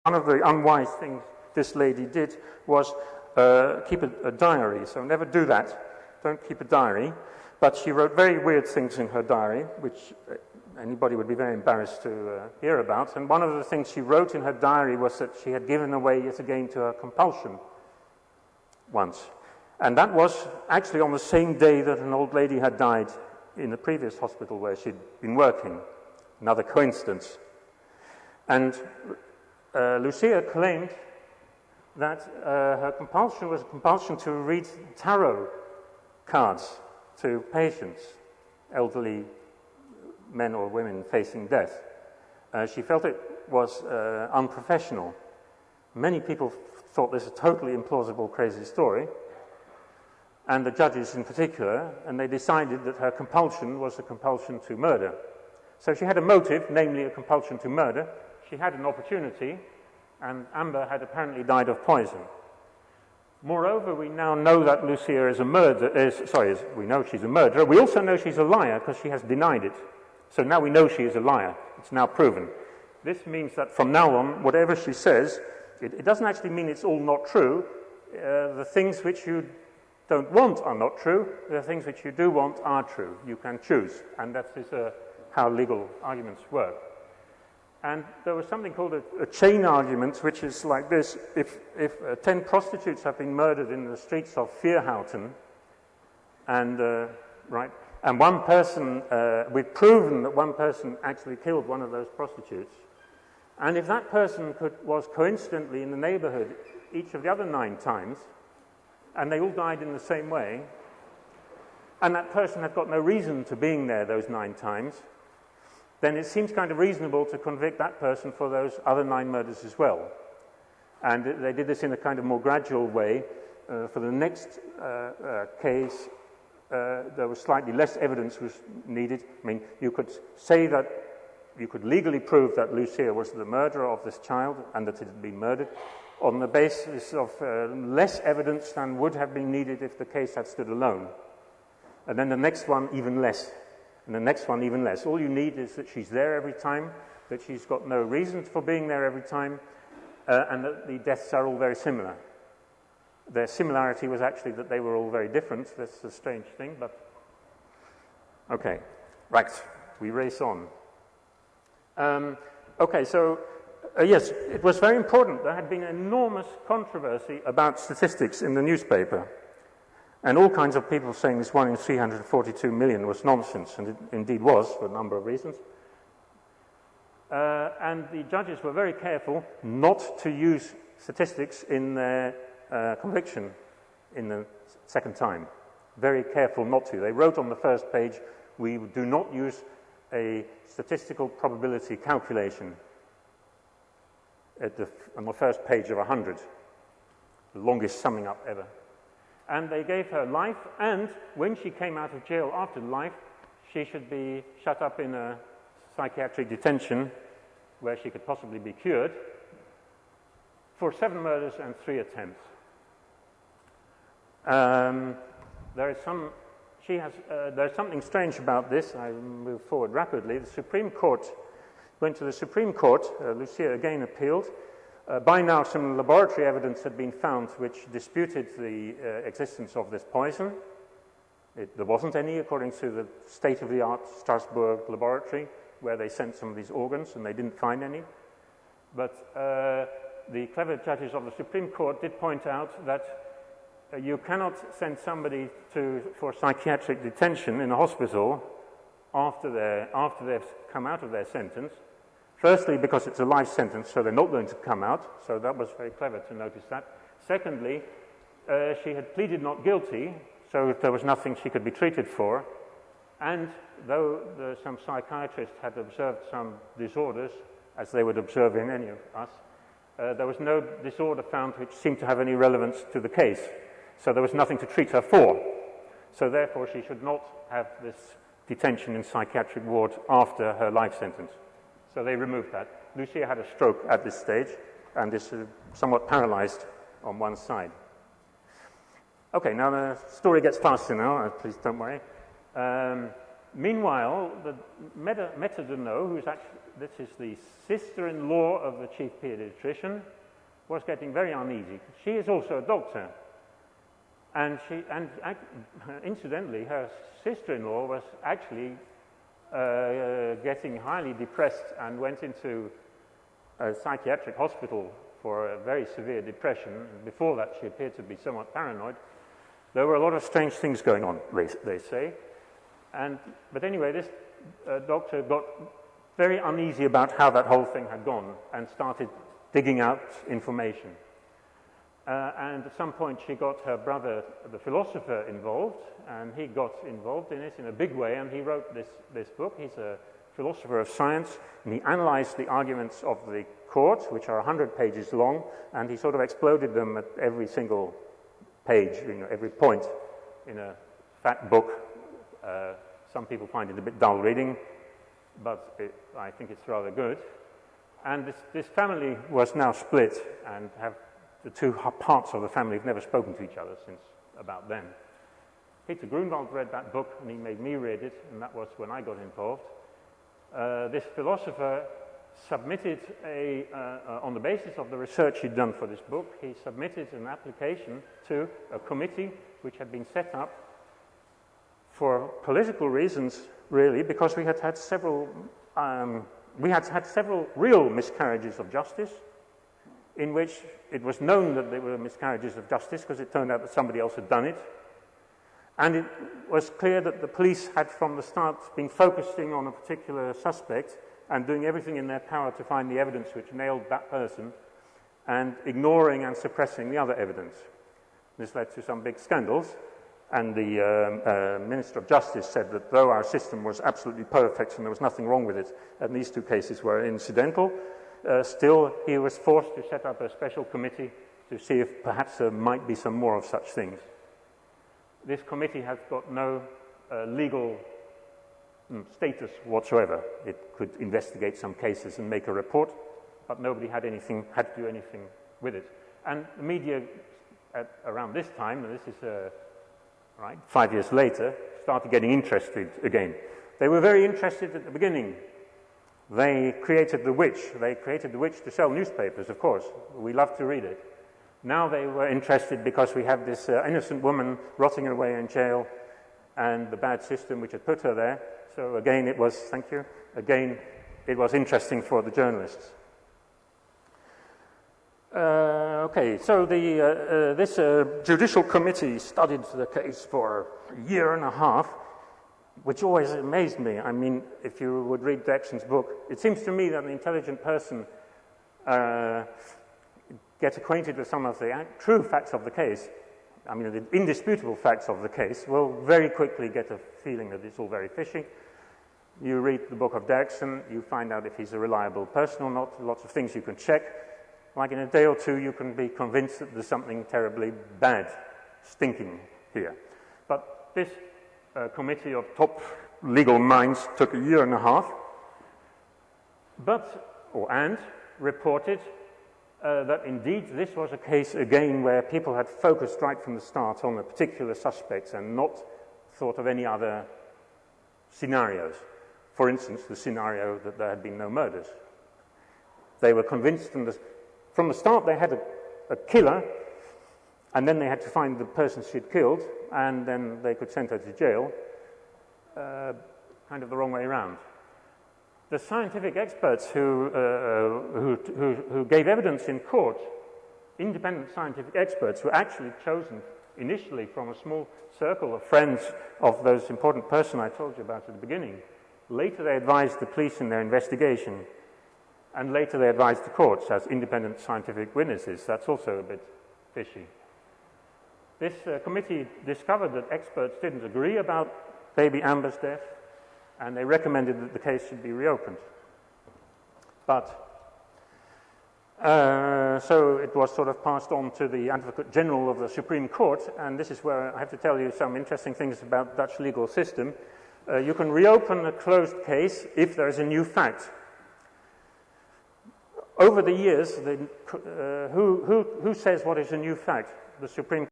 One of the unwise things this lady did was keep a diary, so never do that. Don't keep a diary. But she wrote very weird things in her diary, which anybody would be very embarrassed to hear about. And one of the things she wrote in her diary was that she had given away yet again to her compulsion once. And that was actually on the same day that an old lady had died in the previous hospital where she'd been working. Another coincidence. And Lucia claimed that her compulsion was a compulsion to read tarot cards to patients, elderly men or women facing death. She felt it was unprofessional. Many people thought this a totally implausible, crazy story, and the judges in particular, and they decided that her compulsion was a compulsion to murder. So she had a motive, namely a compulsion to murder. She had an opportunity, and Amber had apparently died of poison. Moreover, we now know that Lucia is a murderer. We know she's a murderer. We also know she's a liar because she has denied it. So now we know she is a liar. It's now proven. This means that from now on, whatever she says, it doesn't actually mean it's all not true. The things which you don't want are not true. The things which you do want are true. You can choose. And that is how legal arguments work. And there was something called a chain argument, which is like this. If 10 prostitutes have been murdered in the streets of Vierhouten, and one person, we've proven that one person actually killed one of those prostitutes, and if that person was coincidentally in the neighborhood each of the other 9 times, and they all died in the same way, and that person had got no reason to being there those 9 times, then it seems kind of reasonable to convict that person for those other 9 murders as well. And they did this in a kind of more gradual way. For the next case, there was slightly less evidence was needed. I mean, you could say that you could legally prove that Lucia was the murderer of this child and that it had been murdered on the basis of less evidence than would have been needed if the case had stood alone. And then the next one, even less. And the next one, even less. All you need is that she's there every time, that she's got no reason for being there every time, and that the deaths are all very similar. Their similarity was actually that they were all very different. That's a strange thing, but... Okay, right, we race on. Okay, so, yes, it was very important. There had been enormous controversy about statistics in the newspaper. And all kinds of people saying this 1 in 342 million was nonsense, and it indeed was, for a number of reasons. And the judges were very careful not to use statistics in their conviction in the second time. Very careful not to. They wrote on the first page, we do not use a statistical probability calculation on the first page of 100, the longest summing up ever. And they gave her life, and when she came out of jail after life, she should be shut up in a psychiatric detention where she could possibly be cured for 7 murders and 3 attempts. There's something strange about this. I move forward rapidly. The Supreme Court went to the Supreme Court. Lucia again appealed. By now, some laboratory evidence had been found which disputed the existence of this poison. There wasn't any, according to the state-of-the-art Strasbourg laboratory, where they sent some of these organs, and they didn't find any. But the clever judges of the Supreme Court did point out that you cannot send somebody for psychiatric detention in a hospital after they've come out of their sentence. Firstly, because it's a life sentence, so they're not going to come out. So that was very clever to notice that. Secondly, she had pleaded not guilty, so there was nothing she could be treated for. And though some psychiatrists had observed some disorders, as they would observe in any of us, there was no disorder found which seemed to have any relevance to the case. So there was nothing to treat her for. So therefore, she should not have this detention in psychiatric ward after her life sentence. So they removed that. Lucia had a stroke at this stage and is somewhat paralyzed on one side. Okay, now the story gets faster now, please don't worry. Meanwhile, the Meta Deneau, this is the sister-in-law of the chief pediatrician, was getting very uneasy. She is also a doctor. And incidentally, her sister-in-law was actually getting highly depressed and went into a psychiatric hospital for a very severe depression. Before that, she appeared to be somewhat paranoid. There were a lot of strange things going on, they say. But anyway, this doctor got very uneasy about how that whole thing had gone and started digging out information. And at some point, she got her brother, the philosopher, involved, and he got involved in it in a big way, and he wrote this book. He's a philosopher of science, and he analyzed the arguments of the court, which are 100 pages long, and he sort of exploded them at every single page, every point in a fat book. Some people find it a bit dull reading, but I think it's rather good. And this family was now split, and the two parts of the family have never spoken to each other since about then. Peter Grunwald read that book, and he made me read it, and that was when I got involved. This philosopher submitted on the basis of the research he'd done for this book, he submitted an application to a committee which had been set up for political reasons, really, because we had had several real miscarriages of justice, in which it was known that they were miscarriages of justice because it turned out that somebody else had done it. And it was clear that the police had from the start been focusing on a particular suspect and doing everything in their power to find the evidence which nailed that person and ignoring and suppressing the other evidence. This led to some big scandals, and the Minister of Justice said that though our system was absolutely perfect and there was nothing wrong with it, and these two cases were incidental, still he was forced to set up a special committee to see if perhaps there might be some more of such things. This committee has got no legal status whatsoever. It could investigate some cases and make a report, but nobody had to do anything with it. And the media around this time, and this is 5 years later, started getting interested again. They were very interested at the beginning. They created the witch. They created the witch to sell newspapers, of course. We love to read it. Now they were interested because we have this innocent woman rotting away in jail and the bad system which had put her there. So again, it was, thank you, again, it was interesting for the journalists. Okay, so this judicial committee studied the case for a year and a half, which always amazed me. I mean, if you would read Jackson's book, it seems to me that an intelligent person get acquainted with some of the true facts of the case, I mean, the indisputable facts of the case, will very quickly get a feeling that it's all very fishy. You read the book of Jackson, you find out if he's a reliable person or not, lots of things you can check. Like in a day or two, you can be convinced that there's something terribly bad, stinking here. But this committee of top legal minds took a year and a half, and reported that indeed this was a case again where people had focused right from the start on a particular suspect and not thought of any other scenarios. For instance, the scenario that there had been no murders. They were convinced from the start they had a killer, and then they had to find the person she'd killed, and then they could send her to jail, kind of the wrong way around. The scientific experts who gave evidence in court, independent scientific experts, were actually chosen initially from a small circle of friends of those important person I told you about at the beginning. Later they advised the police in their investigation, and later they advised the courts as independent scientific witnesses. That's also a bit fishy. This committee discovered that experts didn't agree about baby Amber's death, and they recommended that the case should be reopened. But, so it was sort of passed on to the Advocate General of the Supreme Court, and this is where I have to tell you some interesting things about the Dutch legal system. You can reopen a closed case if there is a new fact. Over the years, who says what is a new fact? The Supreme